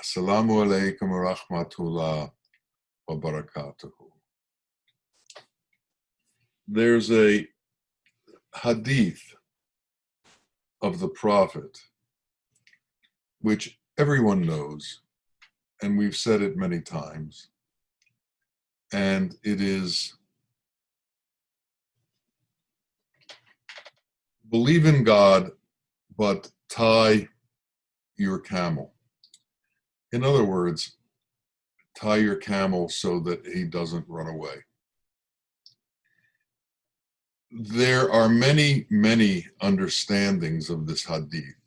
Assalamu alaikum wa rahmatullah wa barakatuhu. There's a hadith of the Prophet, which everyone knows, and we've said it many times, and it is, believe in God, but tie your camel. In other words, tie your camel so that he doesn't run away. There are many, many understandings of this hadith,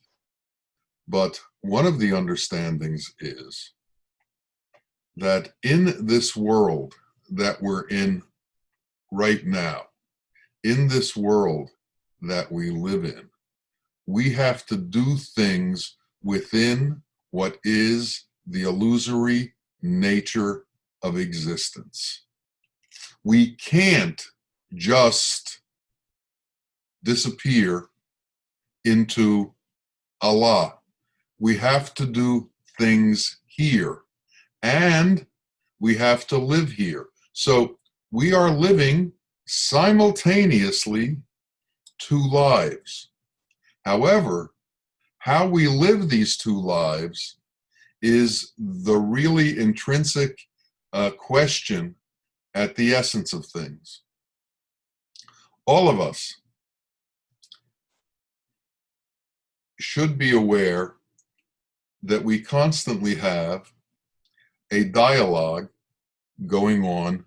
but one of the understandings is that in this world that we're in right now, in this world that we live in, we have to do things within what is the illusory nature of existence. We can't just disappear into Allah. We have to do things here, and we have to live here. So we are living simultaneously two lives. However, how we live these two lives is the really intrinsic question at the essence of things. All of us should be aware that we constantly have a dialogue going on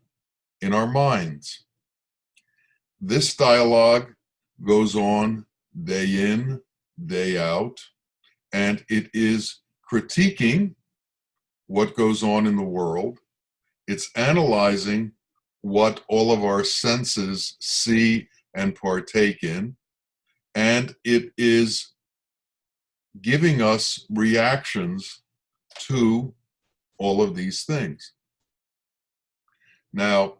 in our minds. This dialogue goes on day in, day out, and it is critiquing what goes on in the world. It's analyzing what all of our senses see and partake in, and it is giving us reactions to all of these things. Now,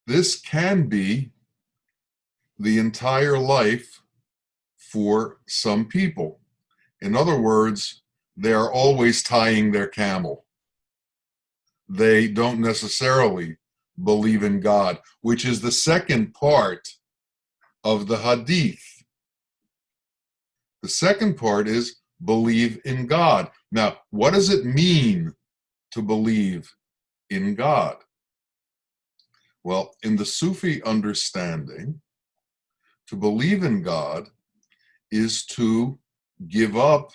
this can be the entire life for some people. In other words, they are always tying their camel. They don't necessarily believe in God, which is the second part of the hadith. The second part is believe in God. Now, what does it mean to believe in God? Well, in the Sufi understanding, to believe in God is to give up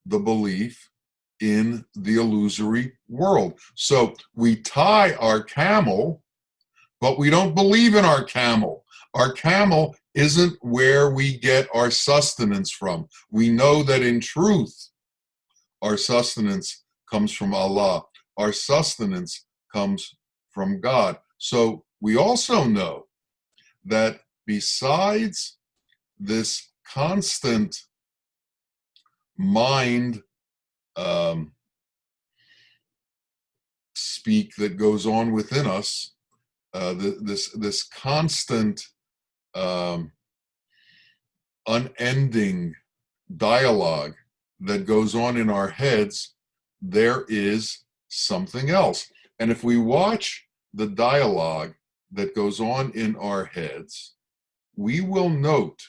the belief in the illusory world. So we tie our camel, but we don't believe in our camel. Our camel isn't where we get our sustenance from. We know that in truth, our sustenance comes from Allah. Our sustenance comes from God. So we also know that besides this constant mind speak that goes on within us, this constant unending dialogue that goes on in our heads, there is something else. And if we watch the dialogue that goes on in our heads, we will note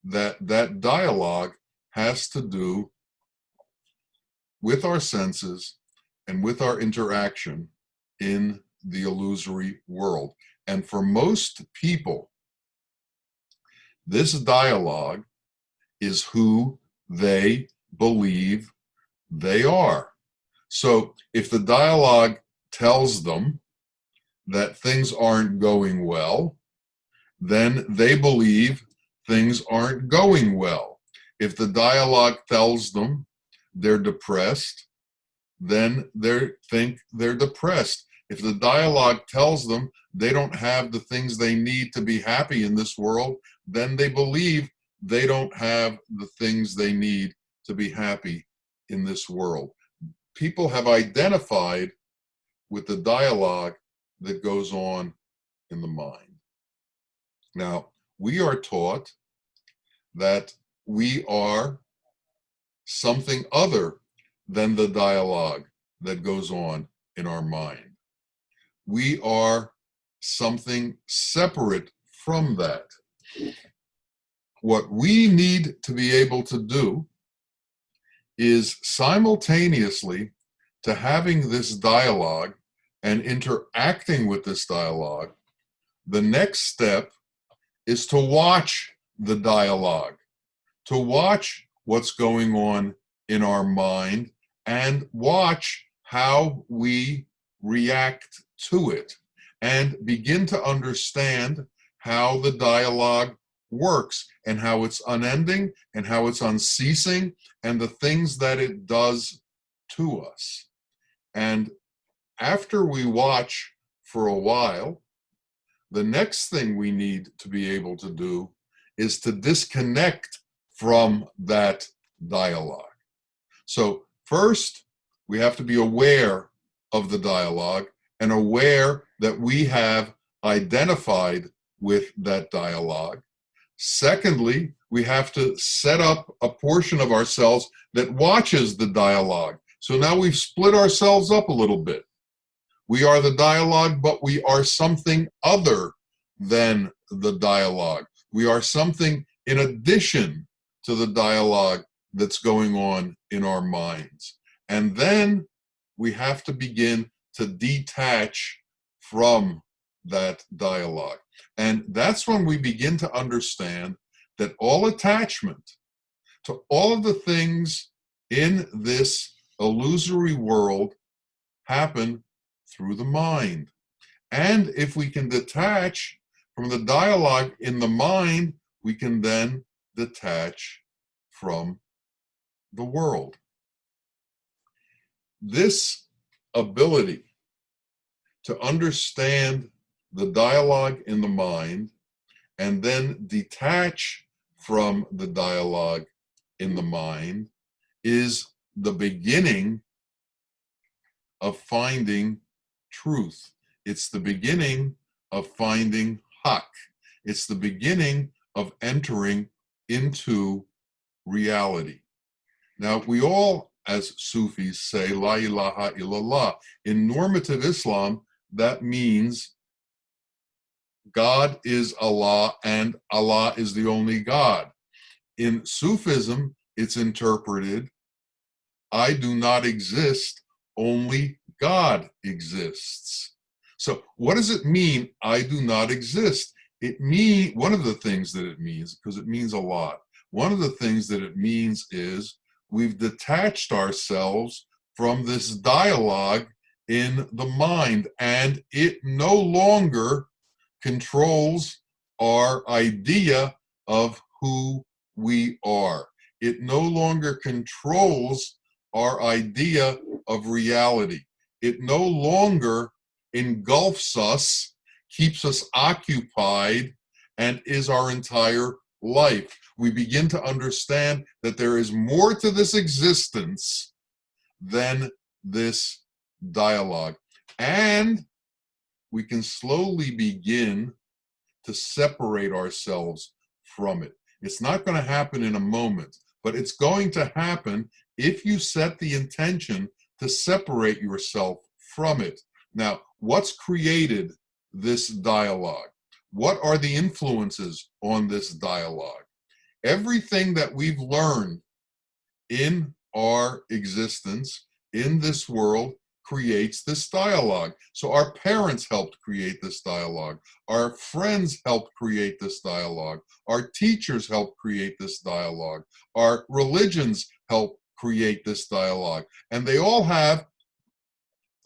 that that dialogue has to do with our senses and with our interaction in the illusory world. And for most people, this dialogue is who they believe they are. So if the dialogue tells them that things aren't going well, then they believe things aren't going well. If the dialogue tells them they're depressed, then they think they're depressed. If the dialogue tells them they don't have the things they need to be happy in this world, then they believe they don't have the things they need to be happy in this world. People have identified with the dialogue that goes on in the mind. Now, we are taught that we are something other than the dialogue that goes on in our mind. We are something separate from that. What we need to be able to do is simultaneously to having this dialogue and interacting with this dialogue, the next step is to watch the dialogue, to watch what's going on in our mind and watch how we react to it and begin to understand how the dialogue works and how it's unending and how it's unceasing and the things that it does to us. And after we watch for a while, the next thing we need to be able to do is to disconnect from that dialogue. So first, we have to be aware of the dialogue and aware that we have identified with that dialogue. Secondly, we have to set up a portion of ourselves that watches the dialogue. So now we've split ourselves up a little bit. We are the dialogue, but we are something other than the dialogue. We are something in addition to the dialogue that's going on in our minds. And then we have to begin to detach from that dialogue. And that's when we begin to understand that all attachment to all of the things in this illusory world happen through the mind. And if we can detach from the dialogue in the mind, we can then detach from the world. This ability to understand the dialogue in the mind and then detach from the dialogue in the mind is the beginning of finding truth. It's the beginning of finding haq. It's the beginning of entering into reality. Now, we all, as Sufis, say, La ilaha illallah. In normative Islam, that means God is Allah and Allah is the only God. In Sufism, it's interpreted, I do not exist, only God exists. So what does it mean, I do not exist? One of the things that it means, because it means a lot, one of the things that it means is we've detached ourselves from this dialogue in the mind, and it no longer controls our idea of who we are. It no longer controls our idea of reality. It no longer engulfs us, keeps us occupied, and is our entire life. We begin to understand that there is more to this existence than this dialogue. And we can slowly begin to separate ourselves from it. It's not going to happen in a moment, but it's going to happen if you set the intention to separate yourself from it. Now, what's created this dialogue? What are the influences on this dialogue? Everything that we've learned in our existence in this world creates this dialogue. So our parents helped create this dialogue. Our friends helped create this dialogue. Our teachers helped create this dialogue. Our religions help create this dialogue. And they all have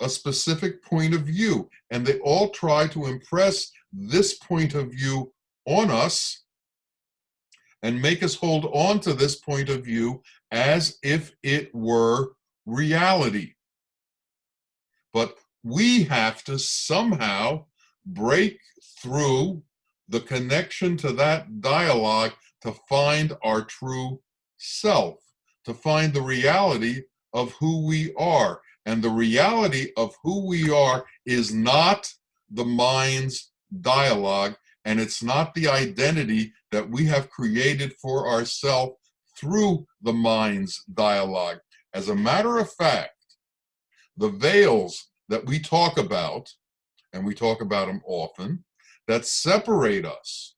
a specific point of view. And they all try to impress this point of view on us and make us hold on to this point of view as if it were reality. But we have to somehow break through the connection to that dialogue to find our true self, to find the reality of who we are. And the reality of who we are is not the mind's dialogue, and it's not the identity that we have created for ourselves through the mind's dialogue. As a matter of fact, the veils that we talk about, and we talk about them often, that separate us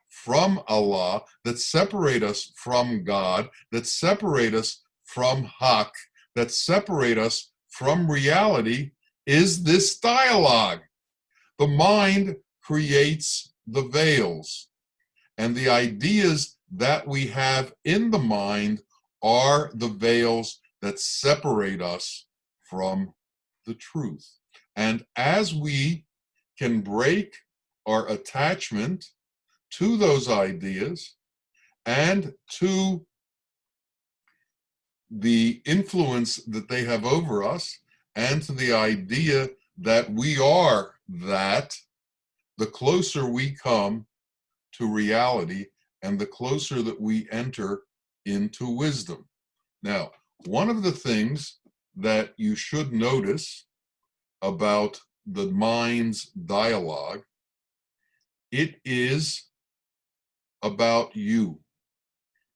from Allah, that separate us from God, that separate us from Haqq, that separate us from reality, is this dialogue. The mind creates the veils, and the ideas that we have in the mind are the veils that separate us from the truth. And as we can break our attachment to those ideas and to the influence that they have over us, and to the idea that we are that, the closer we come to reality and the closer that we enter into wisdom. Now, one of the things that you should notice about the mind's dialogue, it is about you.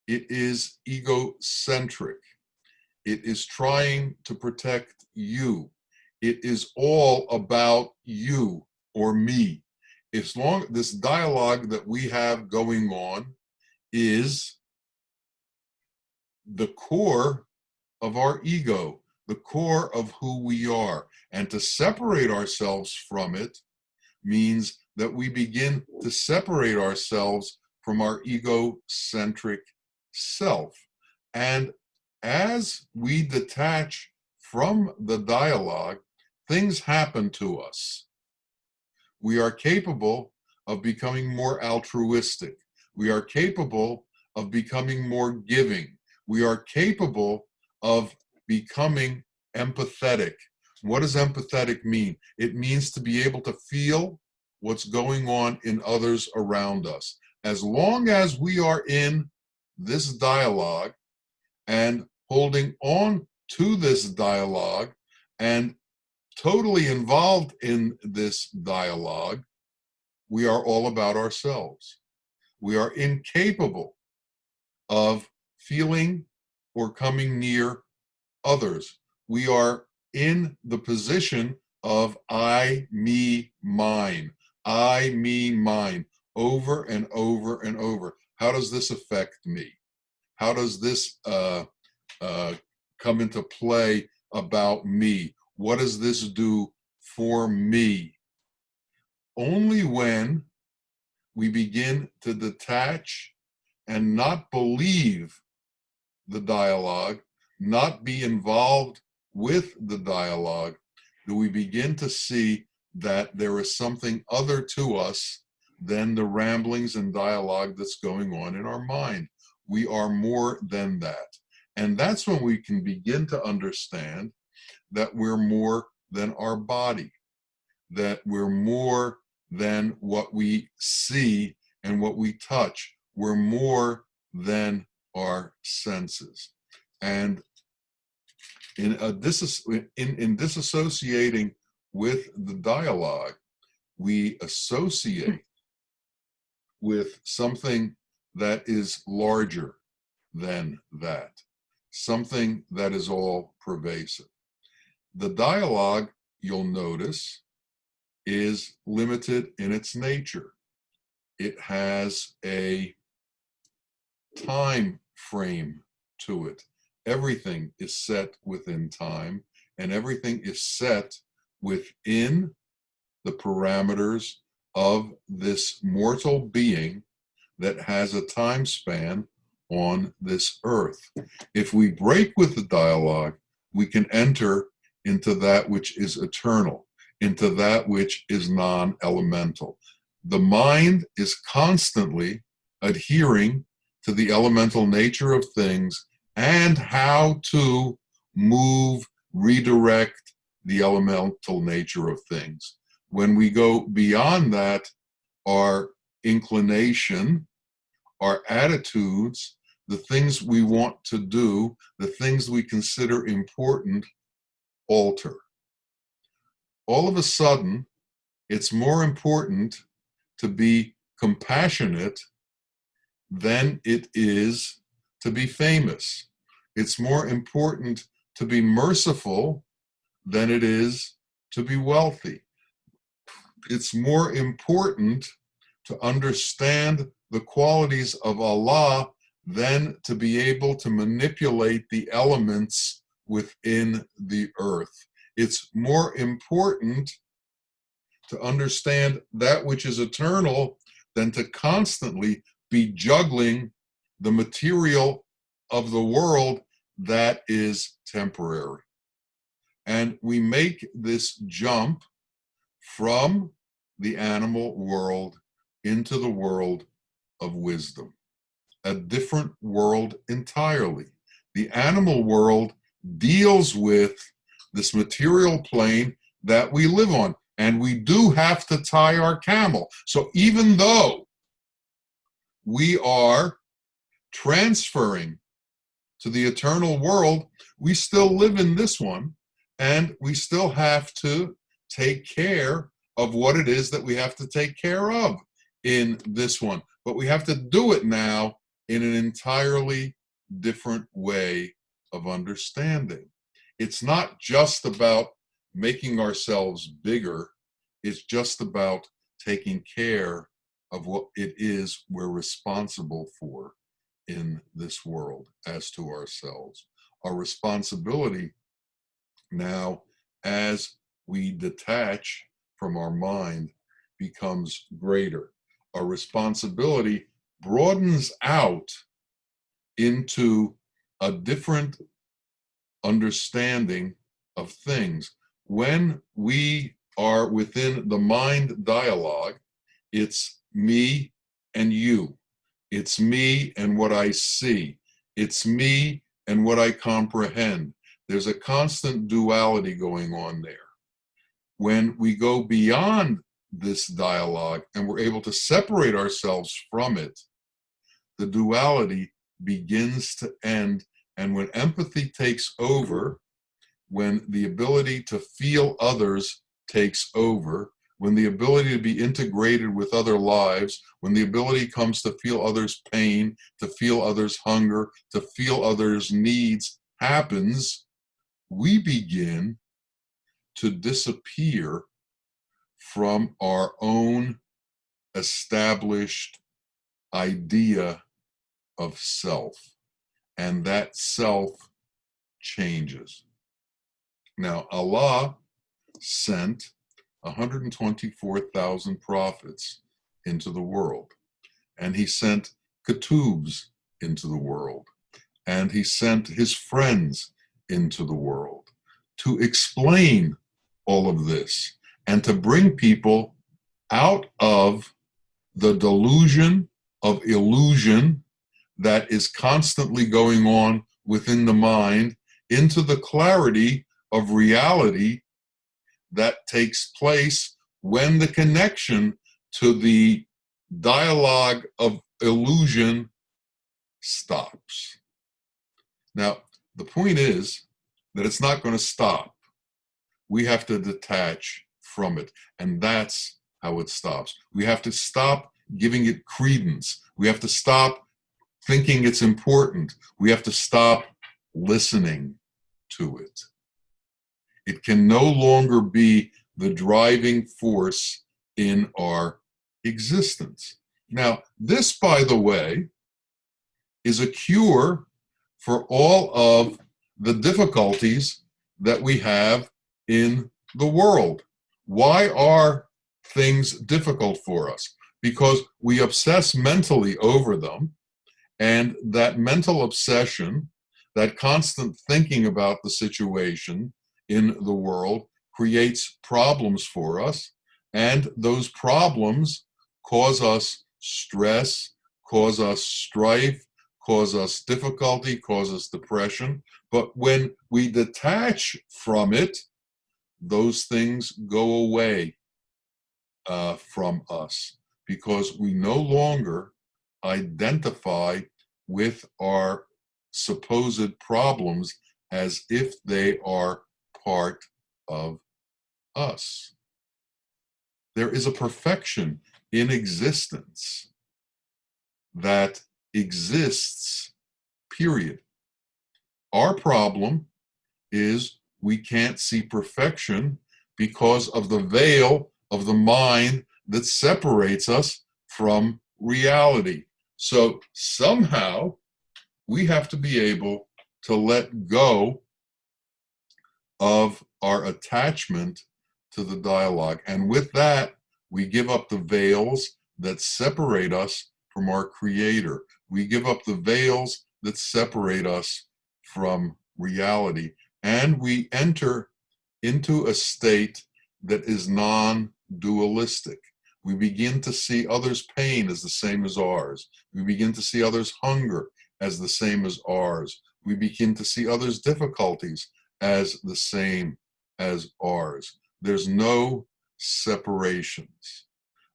It is egocentric. It is trying to protect you. It is all about you or me. As long as this dialogue that we have going on is the core of our ego, the core of who we are. And to separate ourselves from it means that we begin to separate ourselves from our egocentric self. And as we detach from the dialogue, things happen to us. We are capable of becoming more altruistic. We are capable of becoming more giving. We are capable of becoming empathetic. What does empathetic mean? It means to be able to feel what's going on in others around us. As long as we are in this dialogue and holding on to this dialogue and totally involved in this dialogue, we are all about ourselves. We are incapable of feeling or coming near others. We are in the position of I, me, mine. I, me, mine, over and over and over. How does this affect me? How does this come into play about me? What does this do for me? Only when we begin to detach and not believe the dialogue, not be involved with the dialogue, do we begin to see that there is something other to us than the ramblings and dialogue that's going on in our mind. We are more than that. And that's when we can begin to understand that we're more than our body, that we're more than what we see and what we touch. We're more than our senses. And in disassociating with the dialogue, we associate with something that is larger than that, something that is all pervasive. The dialogue, you'll notice, is limited in its nature. It has a time frame to it. Everything is set within time, and everything is set within the parameters of this mortal being that has a time span on this earth. If we break with the dialogue, we can enter into that which is eternal, into that which is non-elemental. The mind is constantly adhering to the elemental nature of things and how to move, redirect the elemental nature of things. When we go beyond that, our inclination, our attitudes, the things we want to do, the things we consider important, alter. All of a sudden, it's more important to be compassionate than it is to be famous. It's more important to be merciful than it is to be wealthy. It's more important to understand the qualities of Allah than to be able to manipulate the elements within the earth. It's more important to understand that which is eternal than to constantly be juggling the material of the world that is temporary. And we make this jump from the animal world into the world of wisdom, a different world entirely. The animal world deals with this material plane that we live on, and we do have to tie our camel. So even though we are transferring to the eternal world, we still live in this one, and we still have to take care of what it is that we have to take care of in this one. But we have to do it now in an entirely different way of understanding. It's not just about making ourselves bigger. It's just about taking care of what it is we're responsible for in this world as to ourselves. Our responsibility now, as we detach from our mind, becomes greater. Our responsibility broadens out into a different understanding of things. When we are within the mind dialogue, it's me and you. It's me and what I see. It's me and what I comprehend. There's a constant duality going on there. When we go beyond this dialogue and we're able to separate ourselves from it, the duality begins to end. And when empathy takes over, when the ability to feel others takes over, when the ability to be integrated with other lives, when the ability comes to feel others' pain, to feel others' hunger, to feel others' needs happens, we begin to disappear from our own established idea of self. And that self changes. Now, Allah sent 124,000 prophets into the world, and he sent Ketubs into the world, and he sent his friends into the world to explain all of this and to bring people out of the delusion of illusion that is constantly going on within the mind into the clarity of reality that takes place when the connection to the dialogue of illusion stops. Now, the point is that it's not going to stop. We have to detach from it, and that's how it stops. We have to stop giving it credence. We have to stop thinking it's important. We have to stop listening to it. It can no longer be the driving force in our existence. Now, this, by the way, is a cure for all of the difficulties that we have in the world. Why are things difficult for us? Because we obsess mentally over them, and that mental obsession, that constant thinking about the situation in the world, creates problems for us, and those problems cause us stress, cause us strife, cause us difficulty, cause us depression. But when we detach from it, those things go away from us, because we no longer identify with our supposed problems as if they are part of us. There is a perfection in existence that exists, period. Our problem is we can't see perfection because of the veil of the mind that separates us from reality. So somehow we have to be able to let go of our attachment to the dialogue. And with that, we give up the veils that separate us from our Creator. We give up the veils that separate us from reality. And we enter into a state that is non-dualistic. We begin to see others' pain as the same as ours. We begin to see others' hunger as the same as ours. We begin to see others' difficulties as the same as ours. There's no separations.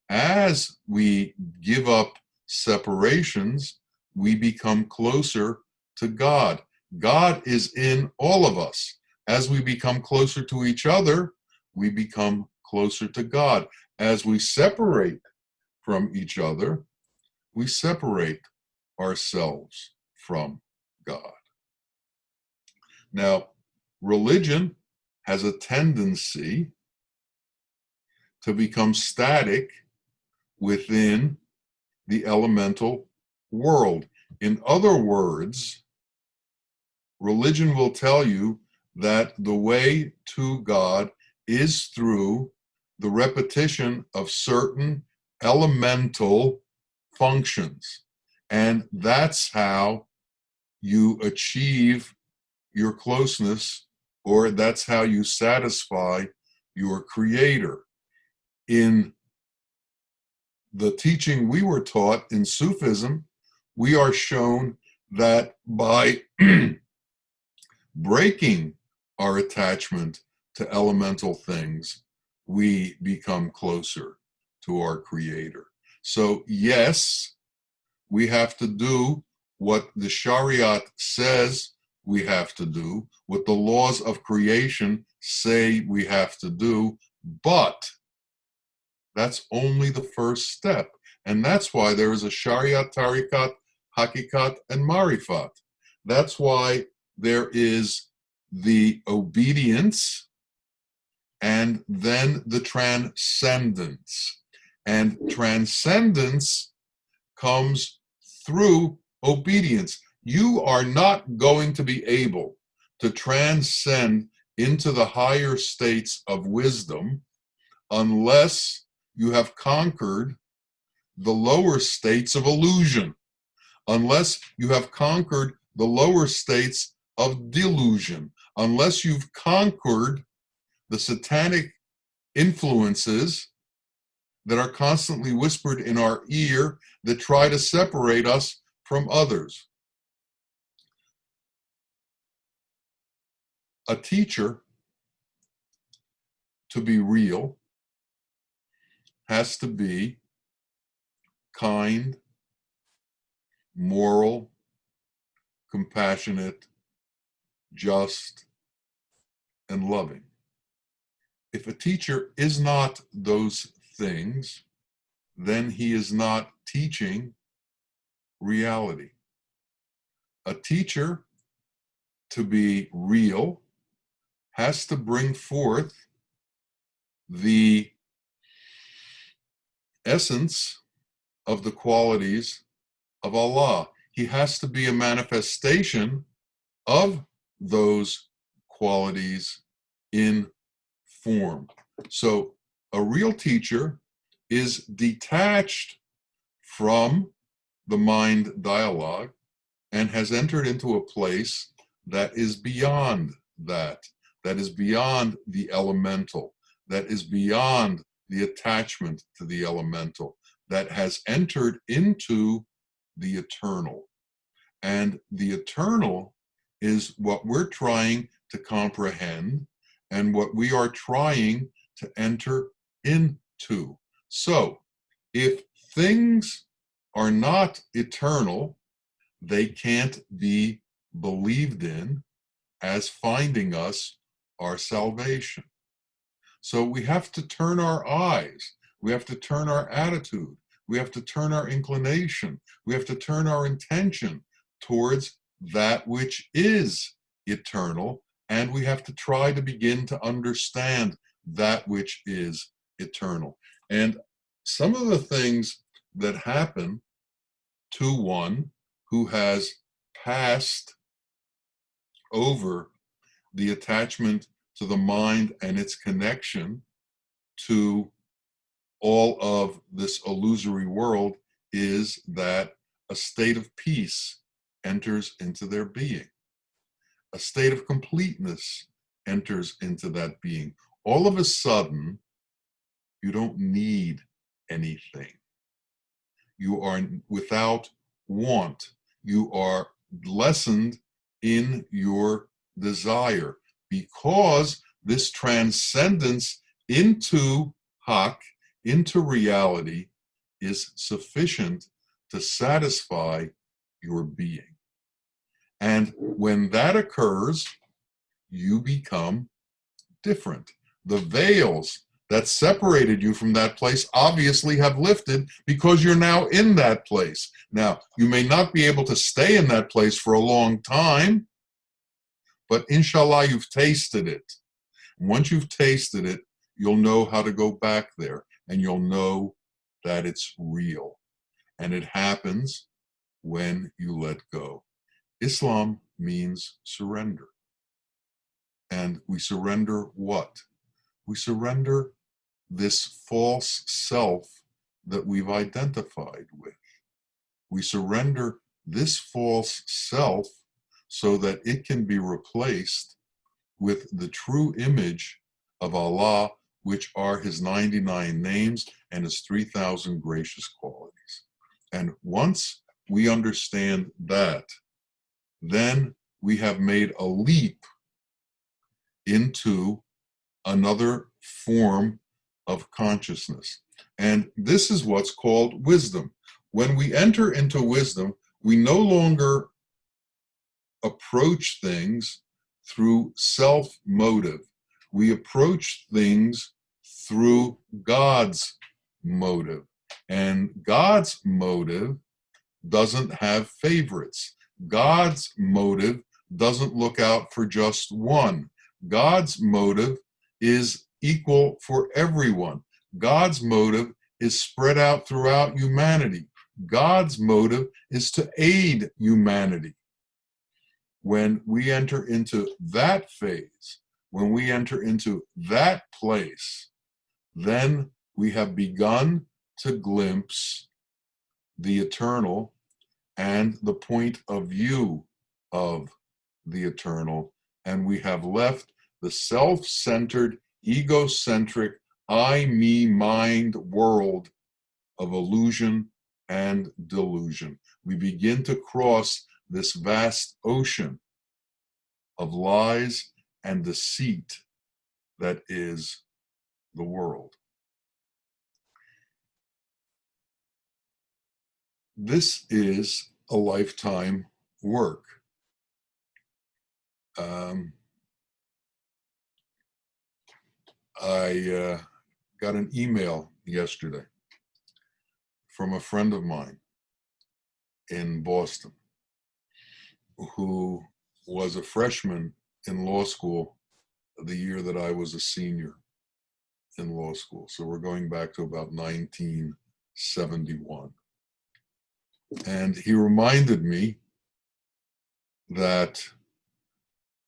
As we give up separations, we become closer to God. God is in all of us. As we become closer to each other, we become closer to God. As we separate from each other, we separate ourselves from God. Now, religion has a tendency to become static within the elemental world. In other words, religion will tell you that the way to God is through the repetition of certain elemental functions. And that's how you achieve your closeness, or that's how you satisfy your Creator. In the teaching we were taught in Sufism, we are shown that by breaking our attachment to elemental things, we become closer to our Creator. So yes, we have to do what the Shariat says we have to do, what the laws of creation say we have to do, but that's only the first step. And that's why there is a Shariat, Tariqat, Hakikat, and Marifat. That's why there is the obedience and then the transcendence. And transcendence comes through obedience. You are not going to be able to transcend into the higher states of wisdom unless you have conquered the lower states of illusion, unless you have conquered the lower states of delusion, unless you've conquered the satanic influences that are constantly whispered in our ear that try to separate us from others. A teacher, to be real, has to be kind, moral, compassionate, just, and loving. If a teacher is not those things, then he is not teaching reality. A teacher, to be real, has to bring forth the essence of the qualities of Allah. He has to be a manifestation of those qualities in form. So a real teacher is detached from the mind dialogue and has entered into a place that is beyond that is beyond the elemental, that is beyond the attachment to the elemental, that has entered into the eternal. And the eternal is what we're trying to comprehend and what we are trying to enter into. So, if things are not eternal, they can't be believed in as finding us our salvation. So we have to turn our eyes, we have to turn our attitude, we have to turn our inclination, we have to turn our intention towards that which is eternal, and we have to try to begin to understand that which is eternal. And some of the things that happen to one who has passed over the attachment to the mind and its connection to all of this illusory world is that a state of peace enters into their being. A state of completeness enters into that being. All of a sudden, you don't need anything. You are without want. You are lessened in your desire because this transcendence into Hak, into reality, is sufficient to satisfy your being. And when that occurs, you become different. The veils that separated you from that place obviously have lifted because you're now in that place. Now, you may not be able to stay in that place for a long time, but inshallah, you've tasted it. Once you've tasted it, you'll know how to go back there, and you'll know that it's real. And it happens when you let go. Islam means surrender. And we surrender what? We surrender this false self that we've identified with. We surrender this false self so that it can be replaced with the true image of Allah, which are his 99 names and his 3,000 gracious qualities. And once we understand that, then we have made a leap into another form of consciousness. And this is what's called wisdom. When we enter into wisdom, we no longer approach things through self-motive. We approach things through God's motive. And God's motive doesn't have favorites. God's motive doesn't look out for just one. God's motive is equal for everyone. God's motive is spread out throughout humanity. God's motive is to aid humanity. When we enter into that phase, when we enter into that place, then we have begun to glimpse the eternal and the point of view of the eternal, and we have left the self-centered, egocentric, I, me, mind world of illusion and delusion. We begin to cross this vast ocean of lies and deceit that is the world. This is a lifetime work. I got an email yesterday from a friend of mine in Boston who was a freshman in law school the year that I was a senior in law school. So we're going back to about 1971. And he reminded me that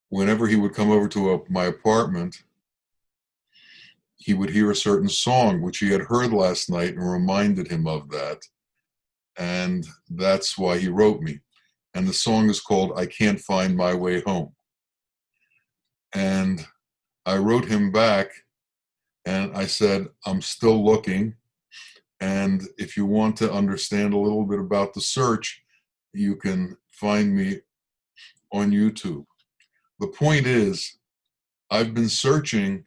whenever he would come over to my apartment, he would hear a certain song which he had heard last night and reminded him of that. And that's why he wrote me. And the song is called I Can't Find My Way Home. And I wrote him back and I said, I'm still looking. And if you want to understand a little bit about the search, you can find me on YouTube. The point is, I've been searching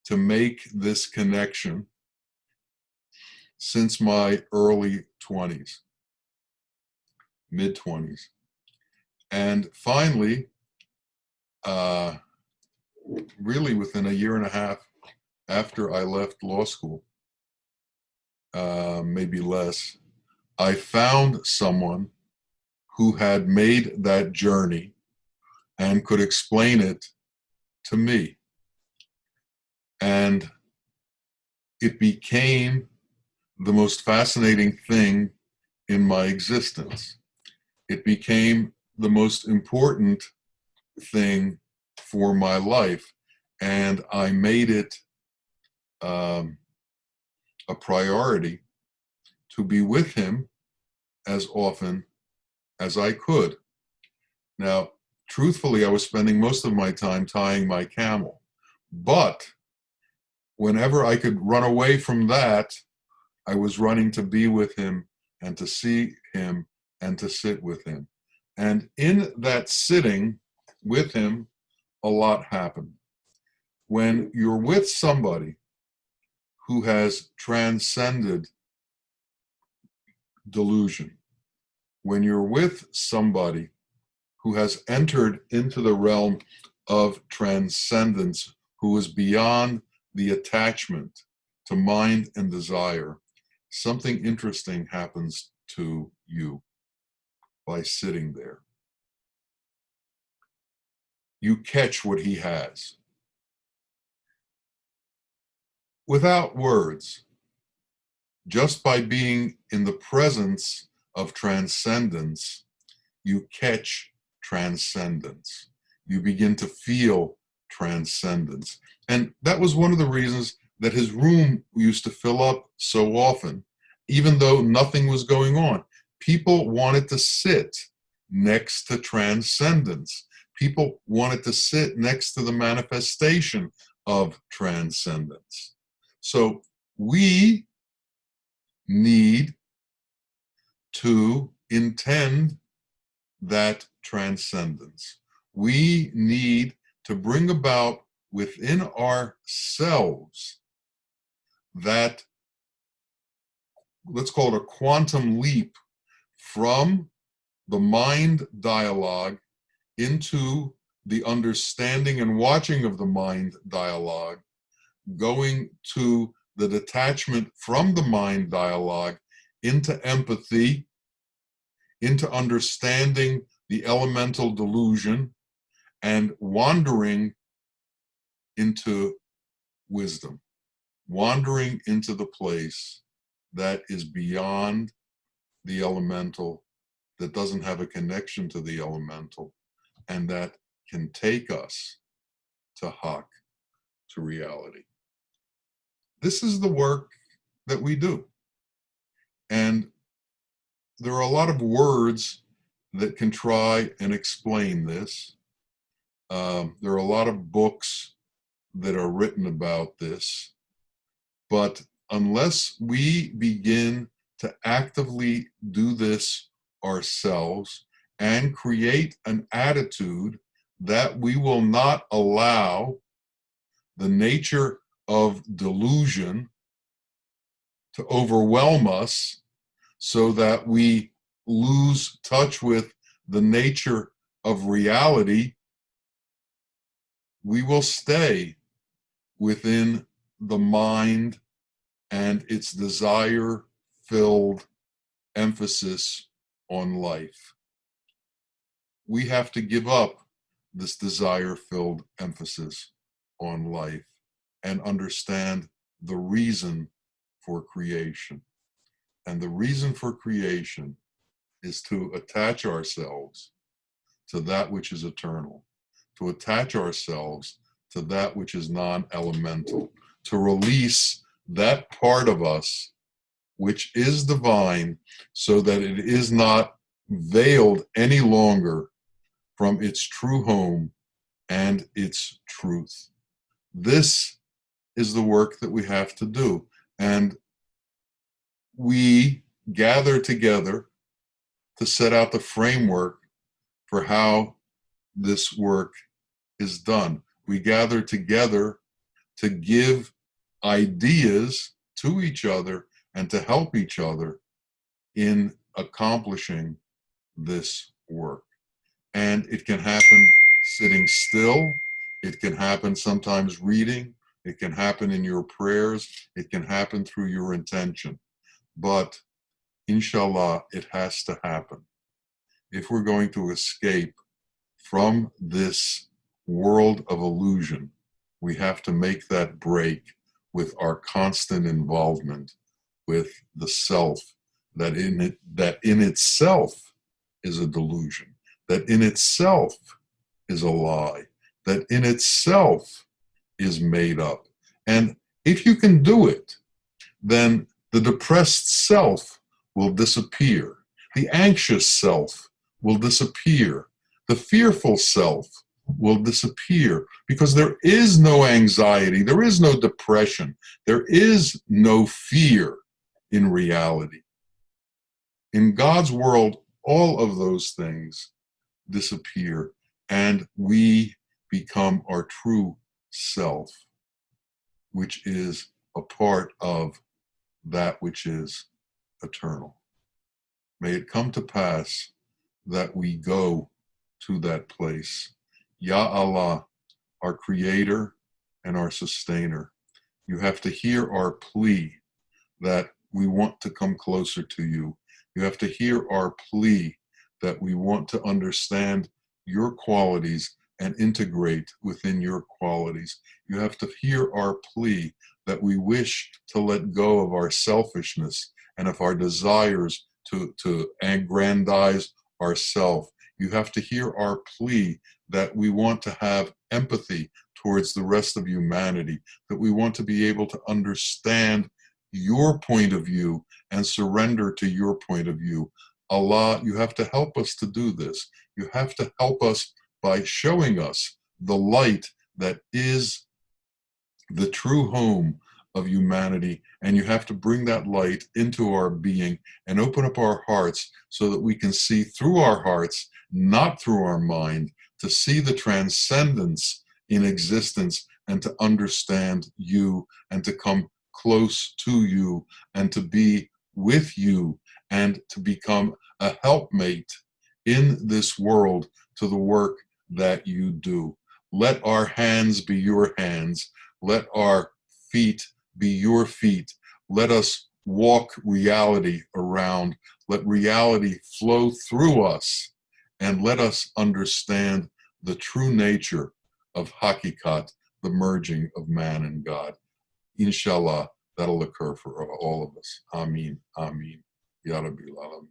to make this connection since my early 20s, mid 20s. And finally, really within a year and a half after I left law school, maybe less, I found someone who had made that journey and could explain it to me. And it became the most fascinating thing in my existence. It became the most important thing for my life. And I made it a priority to be with him as often as I could. Now, truthfully, I was spending most of my time tying my camel. But whenever I could run away from that, I was running to be with him and to see him and to sit with him. And in that sitting with him, a lot happened. When you're with somebody who has transcended delusion, when you're with somebody who has entered into the realm of transcendence, who is beyond the attachment to mind and desire, something interesting happens to you by sitting there. You catch what he has. Without words, just by being in the presence of transcendence, you catch transcendence. You begin to feel transcendence. And that was one of the reasons that his room used to fill up so often, even though nothing was going on. People wanted to sit next to transcendence. People wanted to sit next to the manifestation of transcendence. So we need to intend that transcendence. We need to bring about within ourselves that, let's call it a quantum leap from the mind dialogue into the understanding and watching of the mind dialogue, going to the detachment from the mind dialogue into empathy, into understanding the elemental delusion, and wandering into wisdom, wandering into the place that is beyond the elemental, that doesn't have a connection to the elemental, and that can take us to Hak, to reality. This is the work that we do. And there are a lot of words that can try and explain this. There are a lot of books that are written about this. But unless we begin to actively do this ourselves and create an attitude that we will not allow the nature of delusion to overwhelm us so that we lose touch with the nature of reality, we will stay within the mind and its desire-filled emphasis on life. We have to give up this desire-filled emphasis on life and understand the reason for creation. And the reason for creation is to attach ourselves to that which is eternal, to attach ourselves to that which is non-elemental, to release that part of us which is divine so that it is not veiled any longer from its true home and its truth. This is the work that we have to do. And we gather together to set out the framework for how this work is done. We gather together to give ideas to each other and to help each other in accomplishing this work. And it can happen sitting still. It can happen sometimes reading. It can happen in your prayers. It can happen through your intention. But inshallah, it has to happen. If we're going to escape from this world of illusion, we have to make that break with our constant involvement with the self, that in itself is a delusion, that in itself is a lie, that in itself is made up. And if you can do it, then the depressed self will disappear. The anxious self will disappear. The fearful self will disappear, because there is no anxiety, there is no depression, there is no fear in reality. In God's world, all of those things disappear, and we become our true self, which is a part of that which is eternal. May it come to pass that we go to that place. Ya Allah, our creator and our sustainer, you have to hear our plea that we want to come closer to you. You have to hear our plea that we want to understand your qualities and integrate within your qualities. You have to hear our plea that we wish to let go of our selfishness and of our desires to aggrandize ourselves. You have to hear our plea that we want to have empathy towards the rest of humanity, that we want to be able to understand your point of view and surrender to your point of view. Allah, you have to help us to do this. You have to help us by showing us the light that is the true home of humanity, and you have to bring that light into our being and open up our hearts so that we can see through our hearts, not through our mind, to see the transcendence in existence and to understand you and to come close to you and to be with you and to become a helpmate in this world to the work that you do. Let our hands be your hands. Let our feet be your feet. Let us walk reality around. Let reality flow through us, and let us understand the true nature of hakikat, the merging of man and God. Inshallah, that'll occur for all of us. Ameen, ameen. Ya Rabbil Alameen.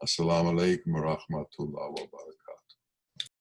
Assalamu alaikum wa rahmatullahi wa barakatuh.